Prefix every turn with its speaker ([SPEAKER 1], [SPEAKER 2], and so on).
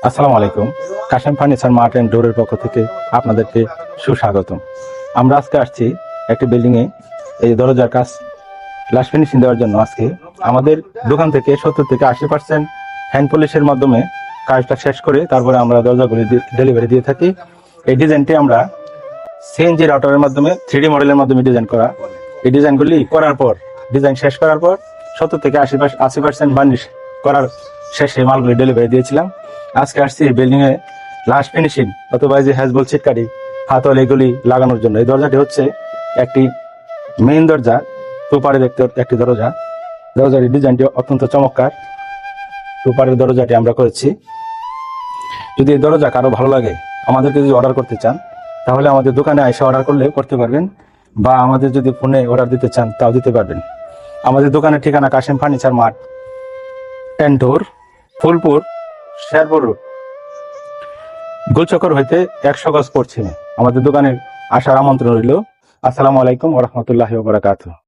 [SPEAKER 1] আসসালামু আলাইকুম। Kashem furniture mart and ডোরের পক্ষ থেকে আপনাদেরকে সুস্বাগতম। আমরা আজকে আসছি একটি বিল্ডিং এ এই দরজার কাজ লাস্ট ফিনিশিং দেওয়ার জন্য। আজকে আমাদের দোকান থেকে 70 থেকে 80% হ্যান্ড পলিশের মাধ্যমে কাজটা শেষ করে তারপরে আমরা দরজাগুলি ডেলিভারি দিয়ে থাকি। এই ডিজাইনটি আমরা সিএনজি রাউটারের মাধ্যমে 3D মডেলের মাধ্যমে ডিজাইন করা। এই ডিজাইনগুলি করার পর ডিজাইন শেষ করার পর 70 থেকে 80% বার্নিশ করার শেষে মালগুলি ডেলিভারি দিয়েছিলাম। আজকে আসছি বিল্ডিং এ লাস্ট ফিনিশিং অথবা যে হ্যাজবল ছিটকারি হাতল এগুলি লাগানোর জন্য। এই দরজাটি হচ্ছে একটি মেইন দরজা, দুপারে দেখতে একটি দরজা। দরজার ডিজাইনটি অত্যন্ত চমৎকার। দুপারের দরজাটি আমরা করেছি। যদি এই দরজা কারো ভালো লাগে, আমাদেরকে যদি অর্ডার করতে চান, তাহলে আমাদের দোকানে এসে অর্ডার করলে করতে পারবেন, বা আমাদের যদি ফোনে অর্ডার দিতে চান তাও দিতে পারবেন। আমাদের দোকানের ঠিকানা Kashem furniture mart and door, Phulpur, Sherpur road, গোলচক্কর হইতে 100 গজ পশ্চিমে। আমাদের দোকানে আসার আমন্ত্রণ রইল। আসসালামু আলাইকুম ওয়া রাহমাতুল্লাহি ওয়া বারাকাতুহু।